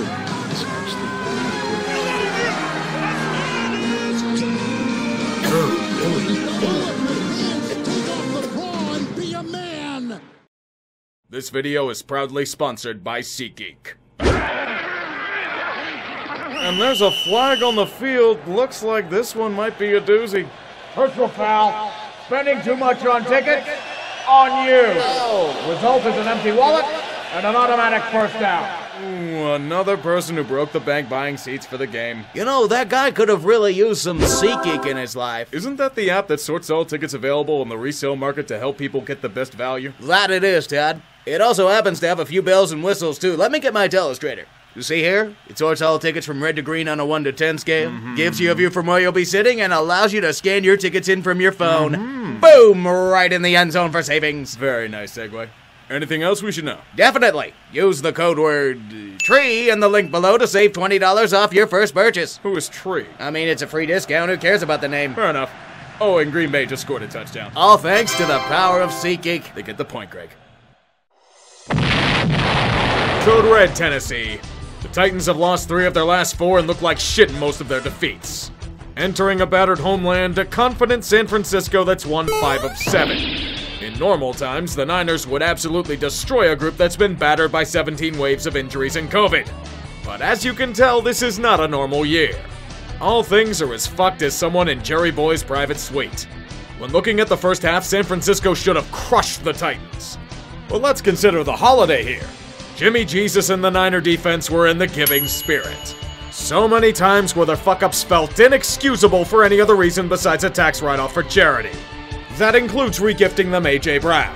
Patriots actually This video is proudly sponsored by SeatGeek. And there's a flag on the field. Looks like this one might be a doozy. Personal foul. Spending too much on tickets. On you. Result is an empty wallet and an automatic first down. Ooh, another person who broke the bank buying seats for the game. You know, that guy could have really used some SeatGeek in his life. Isn't that the app that sorts all tickets available in the resale market to help people get the best value? That it is, Todd. It also happens to have a few bells and whistles, too. Let me get my telestrator. You see here? It sorts all tickets from red to green on a 1 to 10 scale, gives you a view from where you'll be sitting, and allows you to scan your tickets in from your phone. Boom! Right in the end zone for savings. Very nice segue. Anything else we should know? Definitely. Use the code word TREE in the link below to save $20 off your first purchase. Who is Tree? I mean, it's a free discount. Who cares about the name? Fair enough. Oh, and Green Bay just scored a touchdown. All thanks to the power of SeatGeek. They get the point, Greg. Code Red, Tennessee. The Titans have lost 3 of their last 4 and look like shit in most of their defeats. Entering a battered homeland, a confident San Francisco that's won 5 of 7. In normal times, the Niners would absolutely destroy a group that's been battered by 17 waves of injuries and COVID. But as you can tell, this is not a normal year. All things are as fucked as someone in Jerry Boy's private suite. When looking at the first half, San Francisco should have crushed the Titans. But let's consider the holiday here. Jimmy Jesus and the Niner defense were in the giving spirit. So many times where their fuck-ups felt inexcusable for any other reason besides a tax write-off for charity. That includes regifting them A.J. Brown.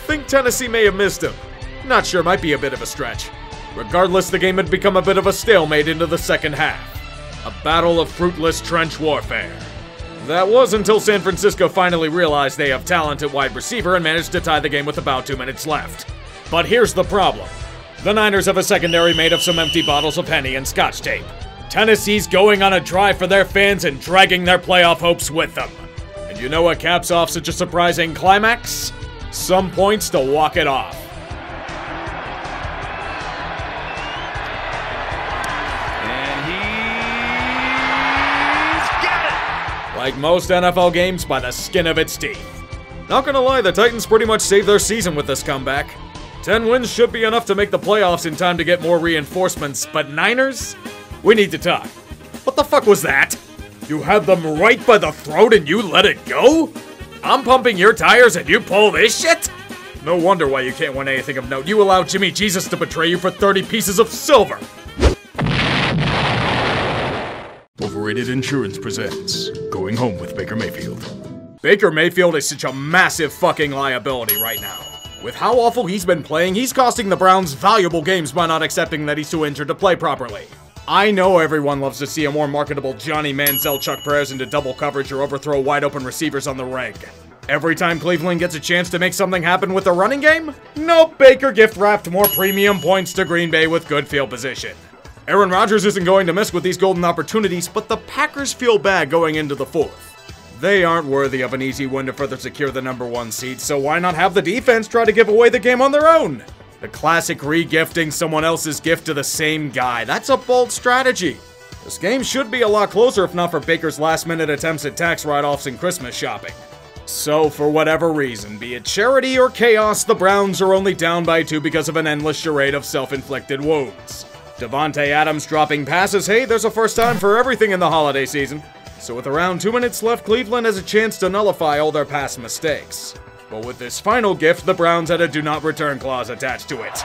Think Tennessee may have missed him. Not sure, might be a bit of a stretch. Regardless, the game had become a bit of a stalemate into the second half. A battle of fruitless trench warfare. That was until San Francisco finally realized they have talent at wide receiver and managed to tie the game with about 2 minutes left. But here's the problem. The Niners have a secondary made of some empty bottles of Henny and Scotch tape. Tennessee's going on a drive for their fans and dragging their playoff hopes with them. And you know what caps off such a surprising climax? Some points to walk it off. And he's got it! Like most NFL games, by the skin of its teeth. Not gonna lie, the Titans pretty much saved their season with this comeback. 10 wins should be enough to make the playoffs in time to get more reinforcements, but Niners? We need to talk. What the fuck was that? You had them right by the throat and you let it go? I'm pumping your tires and you pull this shit? No wonder why you can't win anything of note. You allowed Jimmy Jesus to betray you for 30 pieces of silver. Overrated Insurance presents Going Home with Baker Mayfield. Baker Mayfield is such a massive fucking liability right now. With how awful he's been playing, he's costing the Browns valuable games by not accepting that he's too injured to play properly. I know everyone loves to see a more marketable Johnny Manziel chuck prayers into double coverage or overthrow wide open receivers on the reg. Every time Cleveland gets a chance to make something happen with the running game? Nope, Baker gift-wrapped more premium points to Green Bay with good field position. Aaron Rodgers isn't going to miss with these golden opportunities, but the Packers feel bad going into the 4th. They aren't worthy of an easy win to further secure the #1 seed, so why not have the defense try to give away the game on their own? The classic re-gifting someone else's gift to the same guy. That's a bold strategy. This game should be a lot closer if not for Baker's last-minute attempts at tax write-offs and Christmas shopping. So, for whatever reason, be it charity or chaos, the Browns are only down by 2 because of an endless charade of self-inflicted wounds. Devontae Adams dropping passes. Hey, there's a first time for everything in the holiday season. So with around 2 minutes left, Cleveland has a chance to nullify all their past mistakes. But with this final gift, the Browns had a do not return clause attached to it.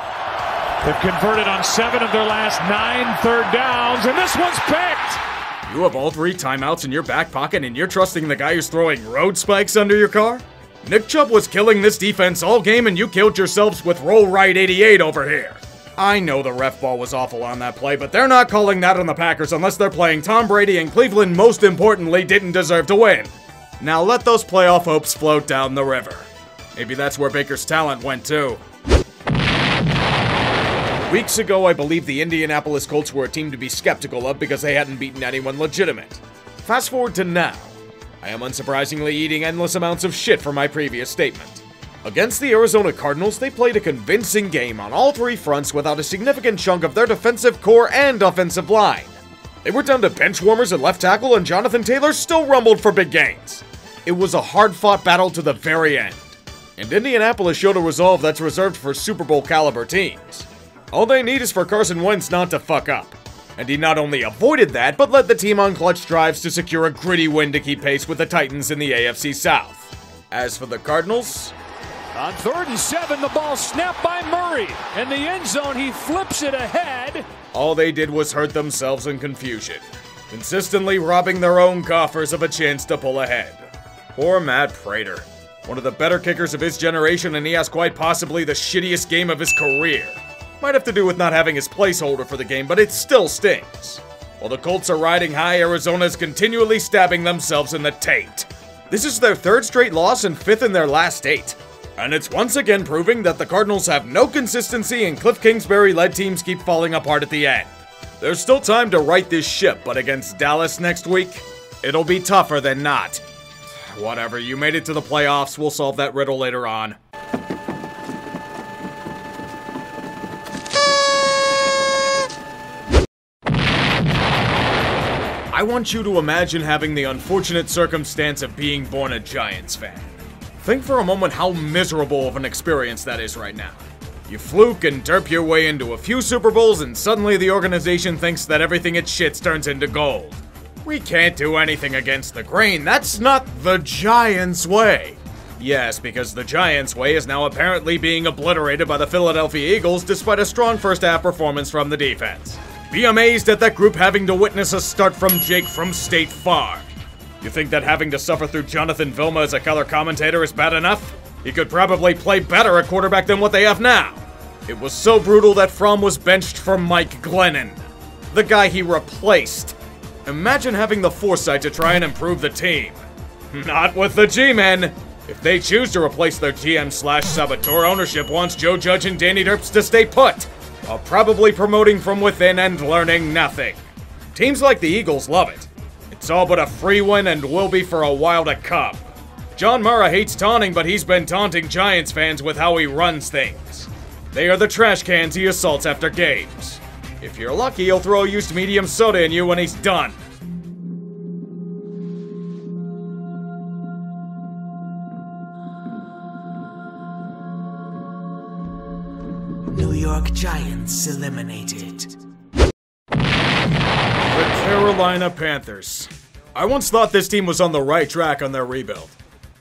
They've converted on 7 of their last 9 third downs, and this one's picked! You have all 3 timeouts in your back pocket and you're trusting the guy who's throwing road spikes under your car? Nick Chubb was killing this defense all game and you killed yourselves with roll right 88 over here. I know the ref ball was awful on that play, but they're not calling that on the Packers unless they're playing Tom Brady, and Cleveland, most importantly, didn't deserve to win. Now let those playoff hopes float down the river. Maybe that's where Baker's talent went too. Weeks ago, I believe the Indianapolis Colts were a team to be skeptical of because they hadn't beaten anyone legitimate. Fast forward to now. I am unsurprisingly eating endless amounts of shit for my previous statement. Against the Arizona Cardinals, they played a convincing game on all three fronts without a significant chunk of their defensive core and offensive line. They were down to bench warmers at left tackle, and Jonathan Taylor still rumbled for big gains. It was a hard-fought battle to the very end, and Indianapolis showed a resolve that's reserved for Super Bowl caliber teams. All they need is for Carson Wentz not to fuck up, and he not only avoided that, but led the team on clutch drives to secure a gritty win to keep pace with the Titans in the AFC South. As for the Cardinals, on 3rd and 7, the ball snapped by Murray. In the end zone, he flips it ahead. all they did was hurt themselves in confusion, consistently robbing their own coffers of a chance to pull ahead. Poor Matt Prater, one of the better kickers of his generation, and he has quite possibly the shittiest game of his career. Might have to do with not having his placeholder for the game, but it still stings. While the Colts are riding high, Arizona's continually stabbing themselves in the taint. This is their 3rd straight loss and 5th in their last 8. And it's once again proving that the Cardinals have no consistency and Cliff Kingsbury-led teams keep falling apart at the end. There's still time to right this ship, but against Dallas next week, it'll be tougher than not. Whatever, you made it to the playoffs, we'll solve that riddle later on. I want you to imagine having the unfortunate circumstance of being born a Giants fan. Think for a moment how miserable of an experience that is right now. You fluke and derp your way into a few Super Bowls, and suddenly the organization thinks that everything it shits turns into gold. We can't do anything against the grain. That's not the Giants way. Yes, because the Giants way is now apparently being obliterated by the Philadelphia Eagles despite a strong first half performance from the defense. Be amazed at that group having to witness a start from Jake from State Farm. You think that having to suffer through Jonathan Vilma as a color commentator is bad enough? He could probably play better at quarterback than what they have now. It was so brutal that Fromm was benched for Mike Glennon, the guy he replaced. Imagine having the foresight to try and improve the team. Not with the G-Men. If they choose to replace their GM/saboteur, ownership wants Joe Judge and Danny Derps to stay put, while probably promoting from within and learning nothing. Teams like the Eagles love it. It's all but a free win and will be for a while to come. John Mara hates taunting, but he's been taunting Giants fans with how he runs things. They are the trash cans he assaults after games. If you're lucky, he'll throw a used medium soda in you when he's done. New York Giants eliminated. The Carolina Panthers. I once thought this team was on the right track on their rebuild.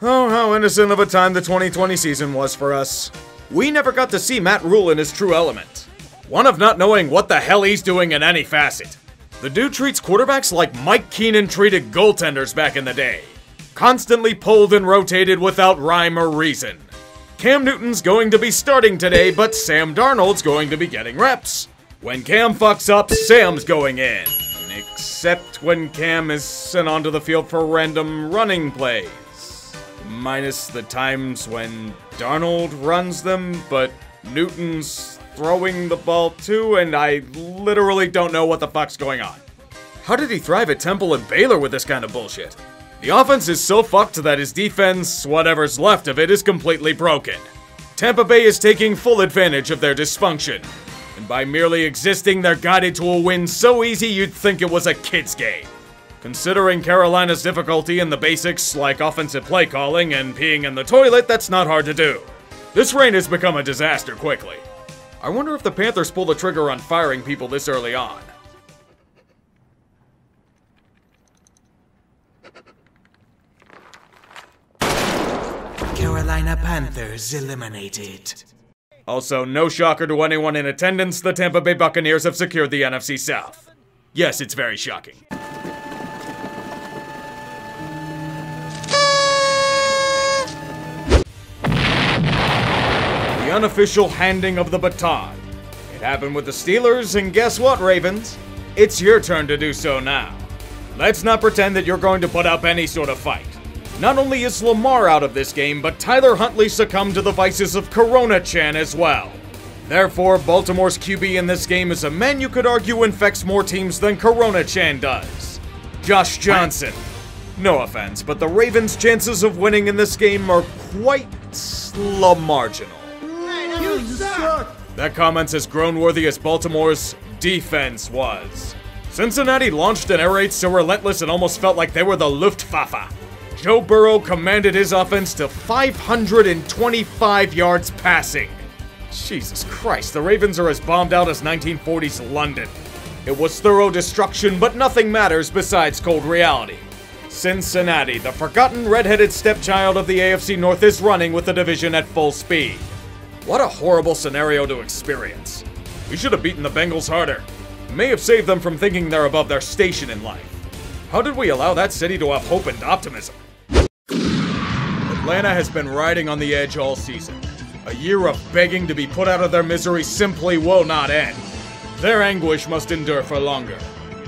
Oh, how innocent of a time the 2020 season was for us. We never got to see Matt Rule in his true element. One of not knowing what the hell he's doing in any facet. The dude treats quarterbacks like Mike Keenan treated goaltenders back in the day. Constantly pulled and rotated without rhyme or reason. Cam Newton's going to be starting today, but Sam Darnold's going to be getting reps. When Cam fucks up, Sam's going in. Except when Cam is sent onto the field for random running plays. Minus the times when Darnold runs them, but Newton's throwing the ball too, and I literally don't know what the fuck's going on. How did he thrive at Temple and Baylor with this kind of bullshit? The offense is so fucked that his defense, whatever's left of it, is completely broken. Tampa Bay is taking full advantage of their dysfunction. And by merely existing, they're guided to a win so easy you'd think it was a kid's game. Considering Carolina's difficulty in the basics like offensive play calling and peeing in the toilet, that's not hard to do. This reign has become a disaster quickly. I wonder if the Panthers pull the trigger on firing people this early on. Carolina Panthers eliminated. Also, no shocker to anyone in attendance, the Tampa Bay Buccaneers have secured the NFC South. Yes, it's very shocking. The unofficial handing of the baton. It happened with the Steelers, and guess what, Ravens? It's your turn to do so now. Let's not pretend that you're going to put up any sort of fight. Not only is Lamar out of this game, but Tyler Huntley succumbed to the vices of Corona-chan as well. Therefore, Baltimore's QB in this game is a man you could argue infects more teams than Corona-chan does. Josh Johnson. No offense, but the Ravens' chances of winning in this game are quite marginal. That comment's as groan-worthy as Baltimore's defense was. Cincinnati launched an air raid so relentless it almost felt like they were the Luftwaffe. Joe Burrow commanded his offense to 525 yards passing. Jesus Christ, the Ravens are as bombed out as 1940s London. It was thorough destruction, but nothing matters besides cold reality. Cincinnati, the forgotten red-headed stepchild of the AFC North, is running with the division at full speed. What a horrible scenario to experience. We should have beaten the Bengals harder. May have saved them from thinking they're above their station in life. How did we allow that city to have hope and optimism? Atlanta has been riding on the edge all season. A year of begging to be put out of their misery simply will not end. Their anguish must endure for longer.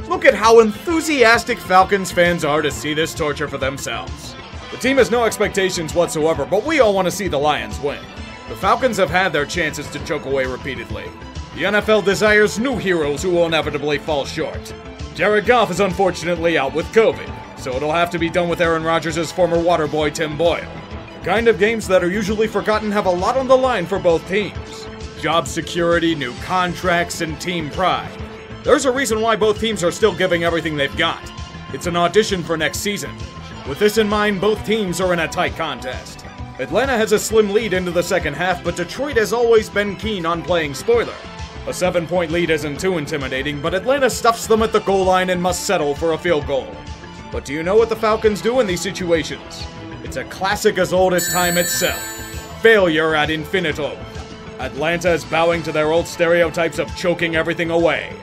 Look at how enthusiastic Falcons fans are to see this torture for themselves. The team has no expectations whatsoever, but we all want to see the Lions win. The Falcons have had their chances to choke away repeatedly. The NFL desires new heroes who will inevitably fall short. Jared Goff is unfortunately out with COVID, so it'll have to be done with Aaron Rodgers' former water boy Tim Boyle. The kind of games that are usually forgotten have a lot on the line for both teams. Job security, new contracts, and team pride. There's a reason why both teams are still giving everything they've got. It's an audition for next season. With this in mind, both teams are in a tight contest. Atlanta has a slim lead into the second half, but Detroit has always been keen on playing spoiler. A 7-point lead isn't too intimidating, but Atlanta stuffs them at the goal line and must settle for a field goal. But do you know what the Falcons do in these situations? It's a classic as old as time itself. Failure ad infinitum. Atlanta is bowing to their old stereotypes of choking everything away.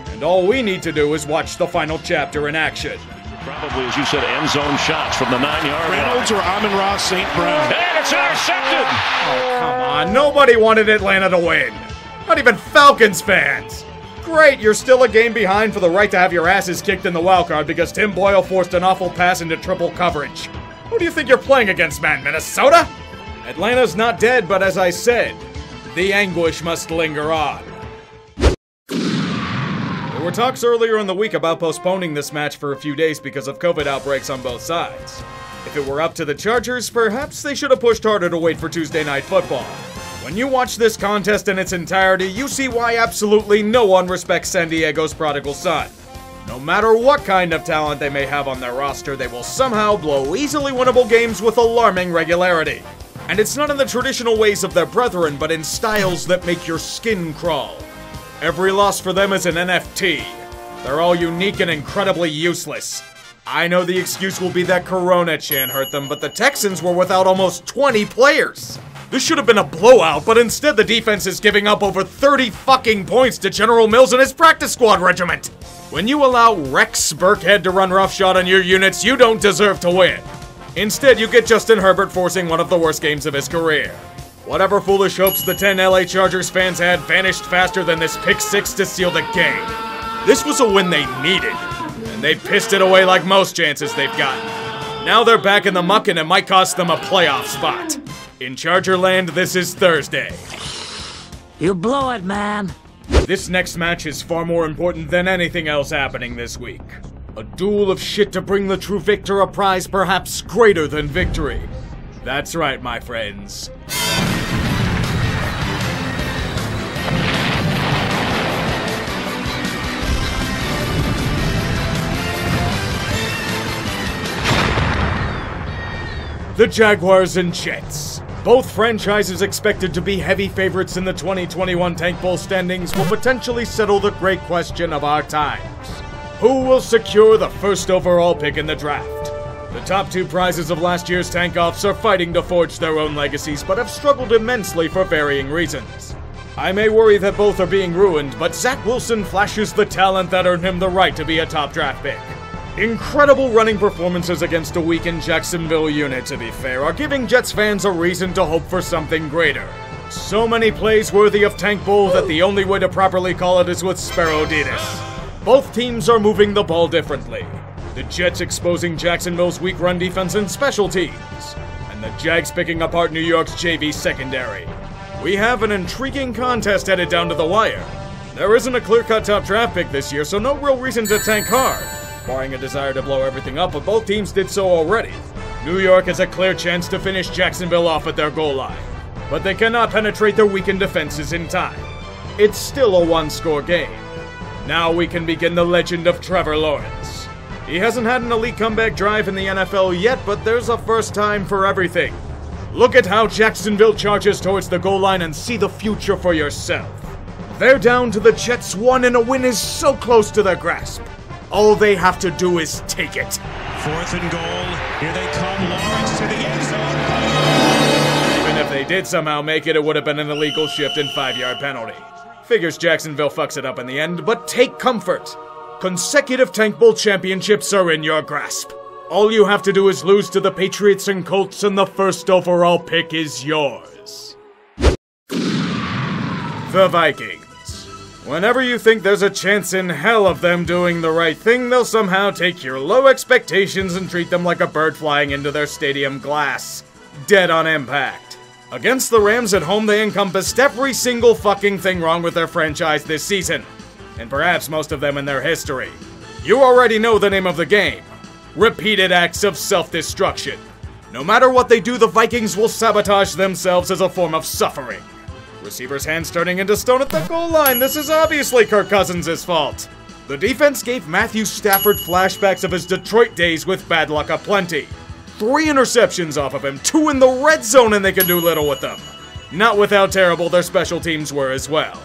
And all we need to do is watch the final chapter in action. Probably, as you said, end zone shots from the 9-yard line. Reynolds or Amon-Ra St. Brown. And it's intercepted! Oh, come on. Nobody wanted Atlanta to win. Not even Falcons fans. Great, you're still a game behind for the right to have your asses kicked in the wildcard because Tim Boyle forced an awful pass into triple coverage. Who do you think you're playing against, man? Minnesota? Atlanta's not dead, but as I said, the anguish must linger on. There were talks earlier in the week about postponing this match for a few days because of COVID outbreaks on both sides. If it were up to the Chargers, perhaps they should have pushed harder to wait for Tuesday Night Football. When you watch this contest in its entirety, you see why absolutely no one respects San Diego's prodigal son. No matter what kind of talent they may have on their roster, they will somehow blow easily winnable games with alarming regularity. And it's not in the traditional ways of their brethren, but in styles that make your skin crawl. Every loss for them is an NFT. They're all unique and incredibly useless. I know the excuse will be that Corona Chan hurt them, but the Texans were without almost 20 players. This should have been a blowout, but instead the defense is giving up over 30 fucking points to General Mills and his practice squad regiment. When you allow Rex Burkhead to run roughshod on your units, you don't deserve to win. Instead, you get Justin Herbert forcing one of the worst games of his career. Whatever foolish hopes the 10 LA Chargers fans had vanished faster than this pick six to seal the game. This was a win they needed, and they pissed it away like most chances they've gotten. Now they're back in the muck and it might cost them a playoff spot. In Chargerland, this is Thursday. You blow it, man. This next match is far more important than anything else happening this week. A duel of shit to bring the true victor a prize perhaps greater than victory. That's right, my friends. The Jaguars and Jets. Both franchises expected to be heavy favorites in the 2021 Tank Bowl standings will potentially settle the great question of our times. Who will secure the first overall pick in the draft? The top two prizes of last year's tank-offs are fighting to forge their own legacies, but have struggled immensely for varying reasons. I may worry that both are being ruined, but Zach Wilson flashes the talent that earned him the right to be a top draft pick. Incredible running performances against a weakened Jacksonville unit, to be fair, are giving Jets fans a reason to hope for something greater. So many plays worthy of Tank Bowl that the only way to properly call it is with Sparrow-ditis. Both teams are moving the ball differently. The Jets exposing Jacksonville's weak run defense and special teams, and the Jags picking apart New York's JV secondary. We have an intriguing contest headed down to the wire. There isn't a clear-cut top draft pick this year, so no real reason to tank hard, barring a desire to blow everything up, but both teams did so already. New York has a clear chance to finish Jacksonville off at their goal line, but they cannot penetrate their weakened defenses in time. It's still a one-score game. Now we can begin the legend of Trevor Lawrence. He hasn't had an elite comeback drive in the NFL yet, but there's a first time for everything. Look at how Jacksonville charges towards the goal line and see the future for yourself. They're down to the Jets' one, and a win is so close to their grasp. All they have to do is take it. 4th and goal. Here they come. Lawrence to the end zone. Even if they did somehow make it, it would have been an illegal shift and 5-yard penalty. Figures Jacksonville fucks it up in the end, but take comfort. Consecutive Tank Bowl championships are in your grasp. All you have to do is lose to the Patriots and Colts, and the first overall pick is yours. The Vikings. Whenever you think there's a chance in hell of them doing the right thing, they'll somehow take your low expectations and treat them like a bird flying into their stadium glass. Dead on impact. Against the Rams at home, they encompassed every single fucking thing wrong with their franchise this season, and perhaps most of them in their history. You already know the name of the game. Repeated acts of self-destruction. No matter what they do, the Vikings will sabotage themselves as a form of suffering. Receivers' hands turning into stone at the goal line. This is obviously Kirk Cousins' fault. The defense gave Matthew Stafford flashbacks of his Detroit days with bad luck aplenty. 3 interceptions off of him, 2 in the red zone, and they can do little with them. Not with how terrible their special teams were as well.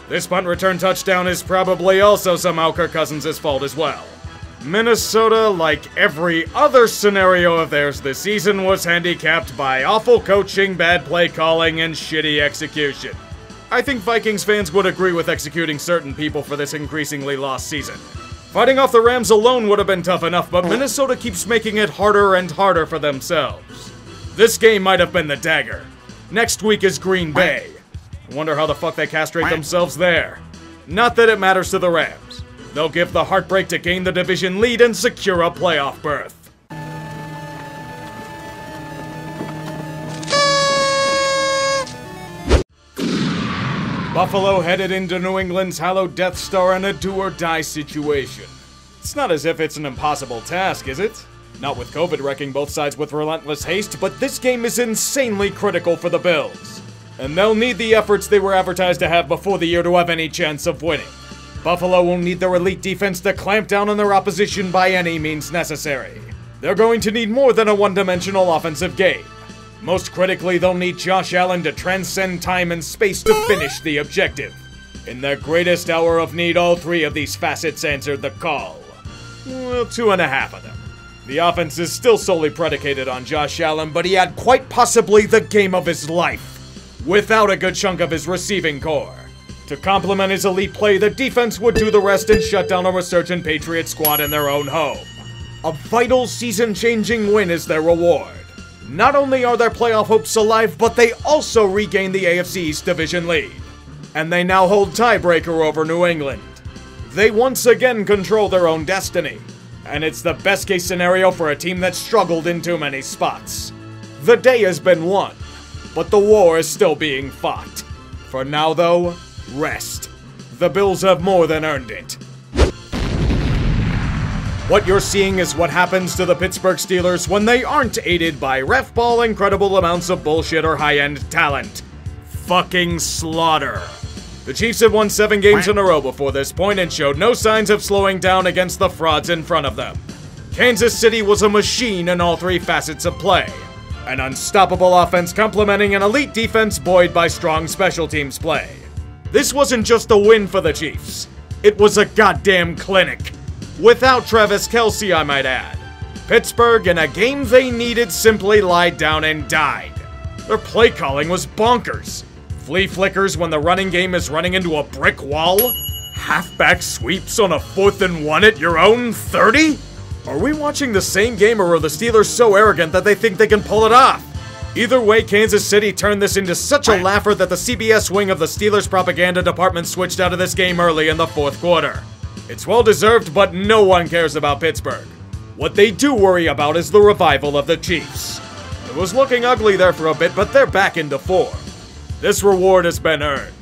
This punt return touchdown is probably also somehow Kirk Cousins' fault as well. Minnesota, like every other scenario of theirs this season, was handicapped by awful coaching, bad play calling, and shitty execution. I think Vikings fans would agree with executing certain people for this increasingly lost season. Fighting off the Rams alone would have been tough enough, but Minnesota keeps making it harder and harder for themselves. This game might have been the dagger. Next week is Green Bay. I wonder how the fuck they castrate themselves there. Not that it matters to the Rams. They'll give the heartbreak to gain the division lead and secure a playoff berth. Buffalo headed into New England's hallowed Death Star in a do-or-die situation. It's not as if it's an impossible task, is it? Not with COVID wrecking both sides with relentless haste, but this game is insanely critical for the Bills. And they'll need the efforts they were advertised to have before the year to have any chance of winning. Buffalo will need their elite defense to clamp down on their opposition by any means necessary. They're going to need more than a one-dimensional offensive game. Most critically, they'll need Josh Allen to transcend time and space to finish the objective. In their greatest hour of need, all 3 of these facets answered the call. Well, 2.5 of them. The offense is still solely predicated on Josh Allen, but he had quite possibly the game of his life, without a good chunk of his receiving core. To complement his elite play, the defense would do the rest and shut down a resurgent Patriots squad in their own home. A vital season-changing win is their reward. Not only are their playoff hopes alive, but they also regain the AFC East division lead. And they now hold tiebreaker over New England. They once again control their own destiny. And it's the best-case scenario for a team that struggled in too many spots. The day has been won, but the war is still being fought. For now, though, rest. The Bills have more than earned it. What you're seeing is what happens to the Pittsburgh Steelers when they aren't aided by ref ball, incredible amounts of bullshit, or high-end talent. Fucking slaughter. The Chiefs had won 7 games in a row before this point and showed no signs of slowing down against the frauds in front of them. Kansas City was a machine in all 3 facets of play. An unstoppable offense complementing an elite defense buoyed by strong special teams play. This wasn't just a win for the Chiefs. It was a goddamn clinic. Without Travis Kelce, I might add. Pittsburgh, in a game they needed, simply lied down and died. Their play calling was bonkers. Flea flickers when the running game is running into a brick wall? Halfback sweeps on a 4th and 1 at your own 30? Are we watching the same game, or are the Steelers so arrogant that they think they can pull it off? Either way, Kansas City turned this into such a laugher that the CBS wing of the Steelers propaganda department switched out of this game early in the 4th quarter. It's well deserved, but no one cares about Pittsburgh. What they do worry about is the revival of the Chiefs. It was looking ugly there for a bit, but they're back into form. This reward has been earned.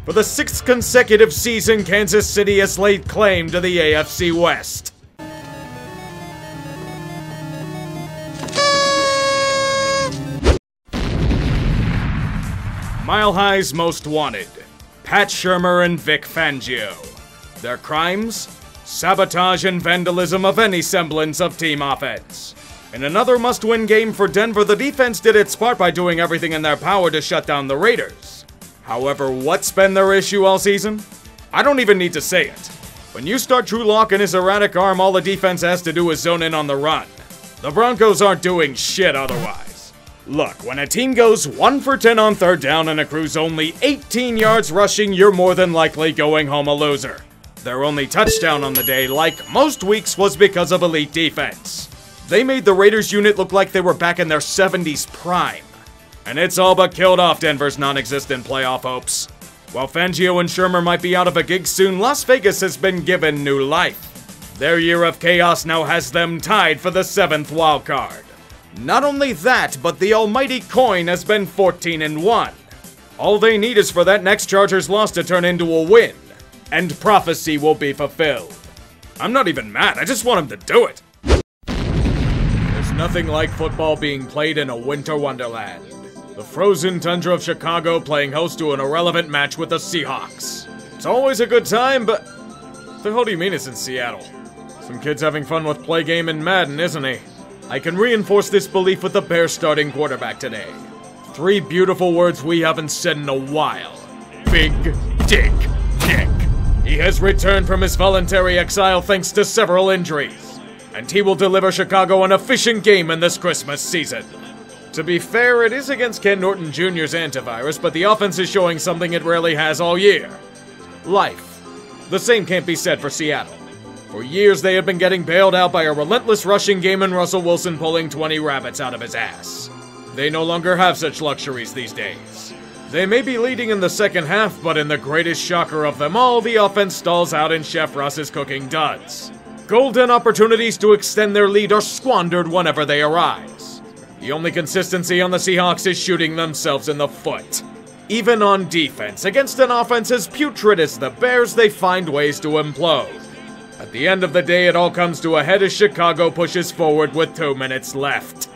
For the 6th consecutive season, Kansas City has laid claim to the AFC West. Mile High's Most Wanted, Pat Shurmur and Vic Fangio. Their crimes? Sabotage and vandalism of any semblance of team offense. In another must-win game for Denver, the defense did its part by doing everything in their power to shut down the Raiders. However, what's been their issue all season? I don't even need to say it. When you start Drew Lock and his erratic arm, all the defense has to do is zone in on the run. The Broncos aren't doing shit otherwise. Look, when a team goes 1 for 10 on third down and accrues only 18 yards rushing, you're more than likely going home a loser. Their only touchdown on the day, like most weeks, was because of elite defense. They made the Raiders unit look like they were back in their 70s prime. And it's all but killed off Denver's non-existent playoff hopes. While Fangio and Shurmur might be out of a gig soon, Las Vegas has been given new life. Their year of chaos now has them tied for the 7th wildcard. Not only that, but the almighty coin has been 14-1. All they need is for that next Chargers loss to turn into a win, and prophecy will be fulfilled. I'm not even mad, I just want him to do it. There's nothing like football being played in a winter wonderland. The frozen tundra of Chicago playing host to an irrelevant match with the Seahawks. It's always a good time, but what the hell do you mean it's in Seattle? Some kid's having fun with play game in Madden, isn't he? I can reinforce this belief with the Bears starting quarterback today. 3 beautiful words we haven't said in a while. Big Dick Nick. He has returned from his voluntary exile thanks to several injuries, and he will deliver Chicago an efficient game in this Christmas season. To be fair, it is against Ken Norton Jr.'s antivirus, but the offense is showing something it rarely has all year. Life. The same can't be said for Seattle. For years, they have been getting bailed out by a relentless rushing game and Russell Wilson pulling 20 rabbits out of his ass. They no longer have such luxuries these days. They may be leading in the second half, but in the greatest shocker of them all, the offense stalls out and Chef Russ is cooking duds. Golden opportunities to extend their lead are squandered whenever they arise. The only consistency on the Seahawks is shooting themselves in the foot. Even on defense, against an offense as putrid as the Bears, they find ways to implode. At the end of the day, it all comes to a head as Chicago pushes forward with 2 minutes left.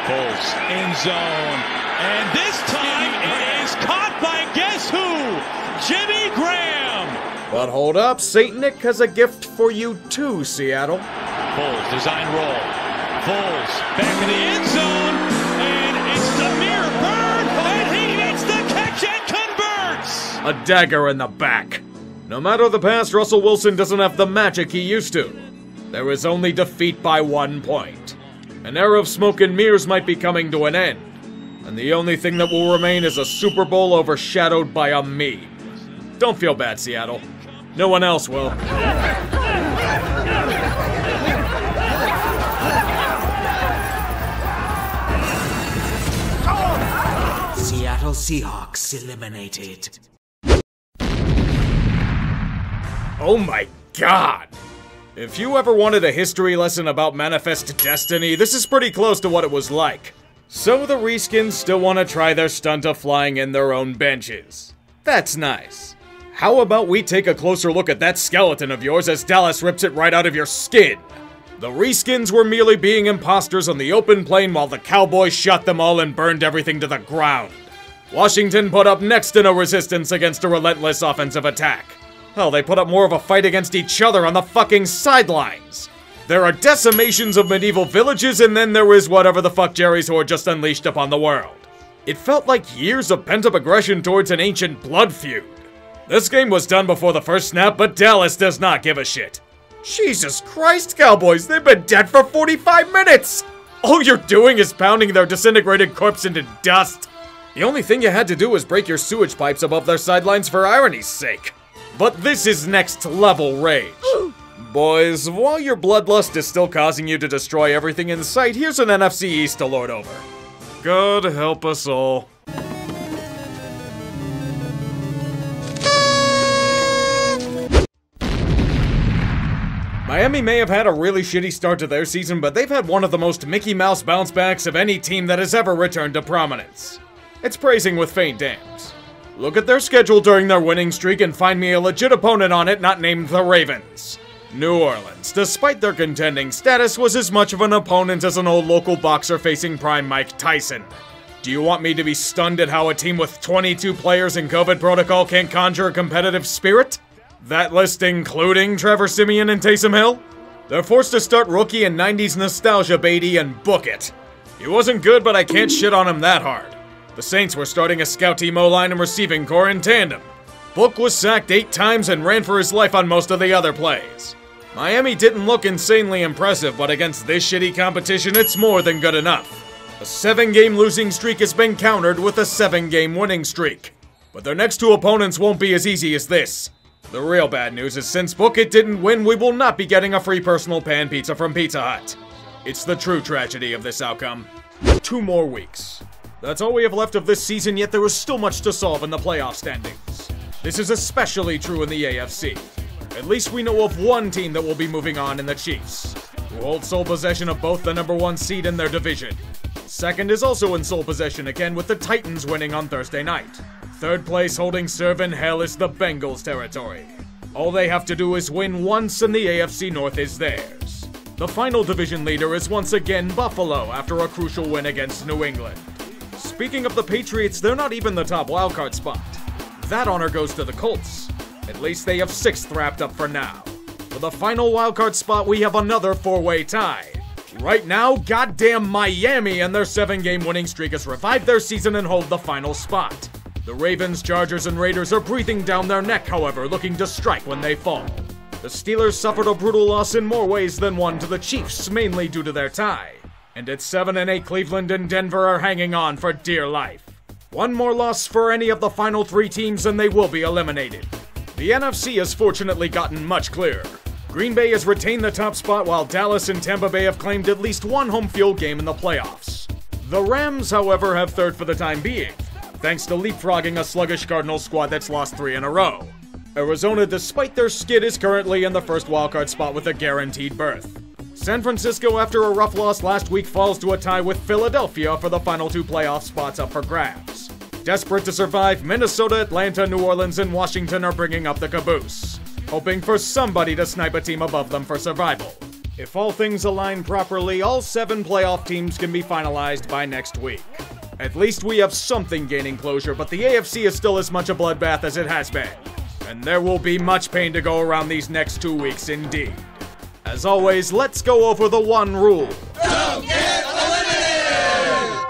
Colts in zone, and this time it is caught by guess who? Jimmy Graham! But hold up, St. Nick has a gift for you too, Seattle. Foles, design roll. Foles, back in the end zone, and it's Demir Bird, and he makes the catch and converts! A dagger in the back. No matter the past, Russell Wilson doesn't have the magic he used to. There is only defeat by 1 point. An era of smoke and mirrors might be coming to an end, and the only thing that will remain is a Super Bowl overshadowed by a meme. Don't feel bad, Seattle. No one else will. Seattle Seahawks eliminated. Oh my god! If you ever wanted a history lesson about Manifest Destiny, this is pretty close to what it was like. So the Redskins still want to try their stunt of flying in their own benches. That's nice. How about we take a closer look at that skeleton of yours as Dallas rips it right out of your skin? The Redskins were merely being imposters on the open plain while the Cowboys shot them all and burned everything to the ground. Washington put up next to no resistance against a relentless offensive attack. Hell, they put up more of a fight against each other on the fucking sidelines. There are decimations of medieval villages, and then there is whatever the fuck Jerry's horde just unleashed upon the world. It felt like years of pent-up aggression towards an ancient blood feud. This game was done before the first snap, but Dallas does not give a shit. Jesus Christ, Cowboys, they've been dead for 45 minutes! All you're doing is pounding their disintegrated corpse into dust. The only thing you had to do was break your sewage pipes above their sidelines for irony's sake. But this is next level rage. Boys, while your bloodlust is still causing you to destroy everything in sight, here's an NFC East to lord over. God help us all. Miami may have had a really shitty start to their season, but they've had one of the most Mickey Mouse bounce backs of any team that has ever returned to prominence. It's praising with faint damns. Look at their schedule during their winning streak and find me a legit opponent on it not named the Ravens. New Orleans, despite their contending status, was as much of an opponent as an old local boxer facing prime Mike Tyson. Do you want me to be stunned at how a team with 22 players in COVID protocol can't conjure a competitive spirit? That list including Trevor Siemian and Taysom Hill? They're forced to start rookie and 90s nostalgia Beatty and book it. He wasn't good, but I can't shit on him that hard. The Saints were starting a scout team O-line and receiving core in tandem. Book was sacked 8 times and ran for his life on most of the other plays. Miami didn't look insanely impressive, but against this shitty competition, it's more than good enough. A 7-game losing streak has been countered with a 7-game winning streak. But their next 2 opponents won't be as easy as this. The real bad news is since Bookett didn't win, we will not be getting a free personal pan pizza from Pizza Hut. It's the true tragedy of this outcome. 2 more weeks. That's all we have left of this season, yet there is still much to solve in the playoff standings. This is especially true in the AFC. At least we know of one team that will be moving on in the Chiefs, who hold sole possession of both the number 1 seed in their division. Second is also in sole possession again with the Titans winning on Thursday night. Third place holding serve in hell is the Bengals territory. All they have to do is win once and the AFC North is theirs. The final division leader is once again Buffalo after a crucial win against New England. Speaking of the Patriots, they're not even the top wildcard spot. That honor goes to the Colts. At least they have 6th wrapped up for now. For the final wildcard spot, we have another 4-way tie. Right now, goddamn Miami and their 7-game winning streak has revived their season and hold the final spot. The Ravens, Chargers, and Raiders are breathing down their neck, however, looking to strike when they fall. The Steelers suffered a brutal loss in more ways than one to the Chiefs, mainly due to their tie. And at 7-8, Cleveland and Denver are hanging on for dear life. One more loss for any of the final 3 teams and they will be eliminated. The NFC has fortunately gotten much clearer. Green Bay has retained the top spot while Dallas and Tampa Bay have claimed at least one home field game in the playoffs. The Rams, however, have 3rd for the time being, thanks to leapfrogging a sluggish Cardinals squad that's lost 3 in a row. Arizona, despite their skid, is currently in the first wildcard spot with a guaranteed berth. San Francisco, after a rough loss last week, falls to a tie with Philadelphia for the final 2 playoff spots up for grabs. Desperate to survive, Minnesota, Atlanta, New Orleans, and Washington are bringing up the caboose, hoping for somebody to snipe a team above them for survival. If all things align properly, all 7 playoff teams can be finalized by next week. At least we have something gaining closure, but the AFC is still as much a bloodbath as it has been. And there will be much pain to go around these next 2 weeks indeed. As always, let's go over the one rule. Don't get eliminated!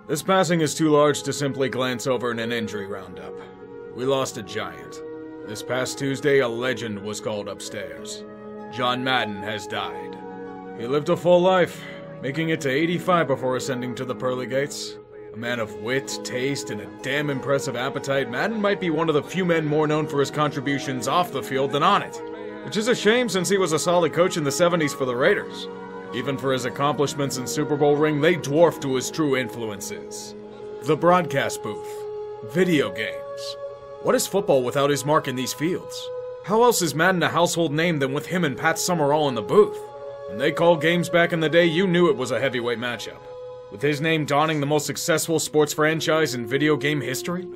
This passing is too large to simply glance over in an injury roundup. We lost a giant. This past Tuesday, a legend was called upstairs. John Madden has died. He lived a full life, making it to 85 before ascending to the pearly gates. A man of wit, taste, and a damn impressive appetite, Madden might be one of the few men more known for his contributions off the field than on it. Which is a shame since he was a solid coach in the 70s for the Raiders. Even for his accomplishments in Super Bowl ring, they dwarf to his true influences. The broadcast booth. Video games. What is football without his mark in these fields? How else is Madden a household name than with him and Pat Summerall in the booth? When they called games back in the day, you knew it was a heavyweight matchup. With his name donning the most successful sports franchise in video game history?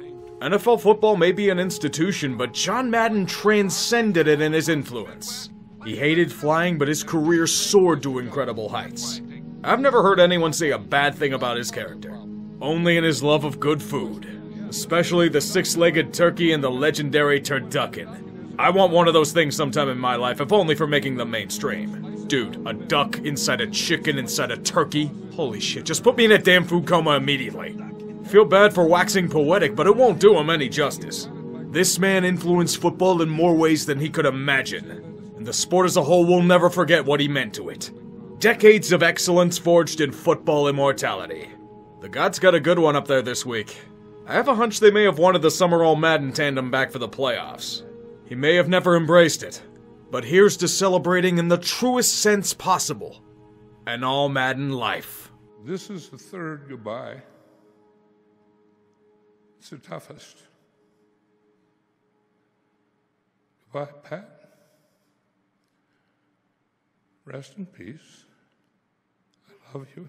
NFL football may be an institution, but John Madden transcended it in his influence. He hated flying, but his career soared to incredible heights. I've never heard anyone say a bad thing about his character. Only in his love of good food. Especially the 6-legged turkey and the legendary turducken. I want one of those things sometime in my life, if only for making them mainstream. Dude, a duck inside a chicken inside a turkey? Holy shit, just put me in a damn food coma immediately. Feel bad for waxing poetic, but it won't do him any justice. This man influenced football in more ways than he could imagine, and the sport as a whole will never forget what he meant to it. Decades of excellence forged in football immortality. The gods got a good one up there this week. I have a hunch they may have wanted the Summerall-Madden tandem back for the playoffs. He may have never embraced it, but here's to celebrating in the truest sense possible. An all-Madden life. This is the 3rd goodbye. It's the toughest. Goodbye, Pat. Rest in peace. I love you.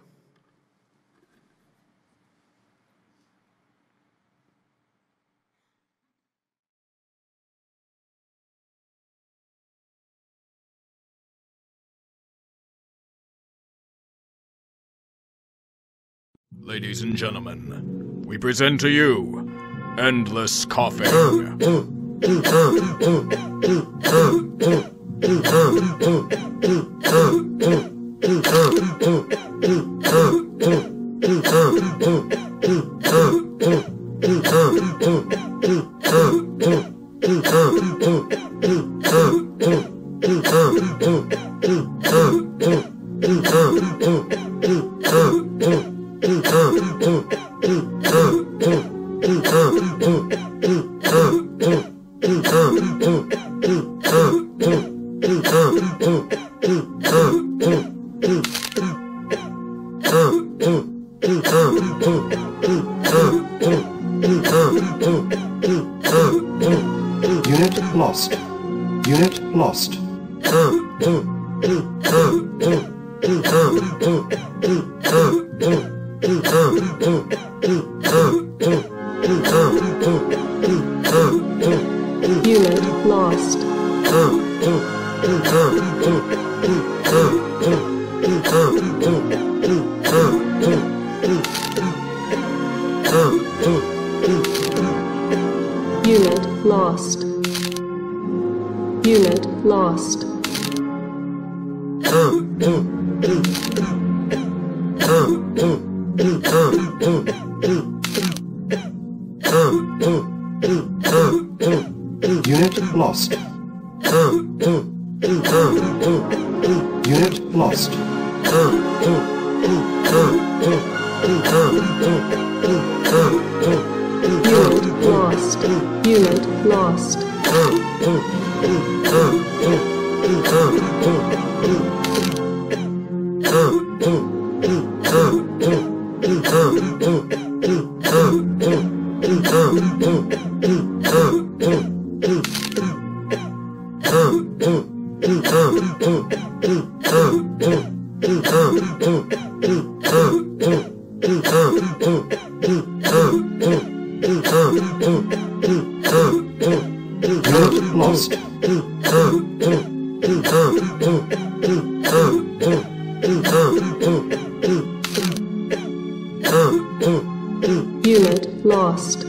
Ladies and gentlemen, we present to you Endless Coughing. Unit lost. Unit lost. Unit lost. Unit lost. Unit lost. Unit lost. Unit lost. Unit lost. Unit lost. Unit lost. Unit lost.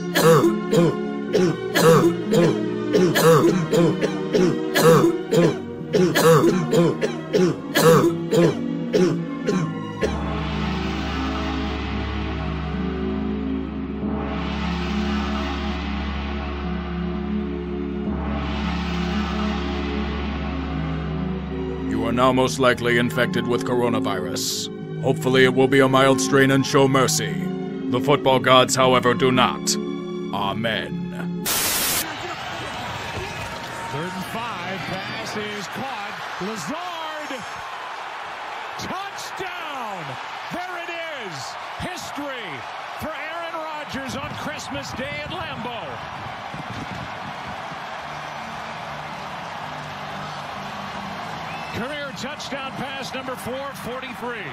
You are now most likely infected with coronavirus. Hopefully it will be a mild strain and show mercy. The football gods, however, do not. Amen. 3rd and 5, pass is caught. Lazard, touchdown! There it is, history for Aaron Rodgers on Christmas Day at Lambeau. Career touchdown pass number 443.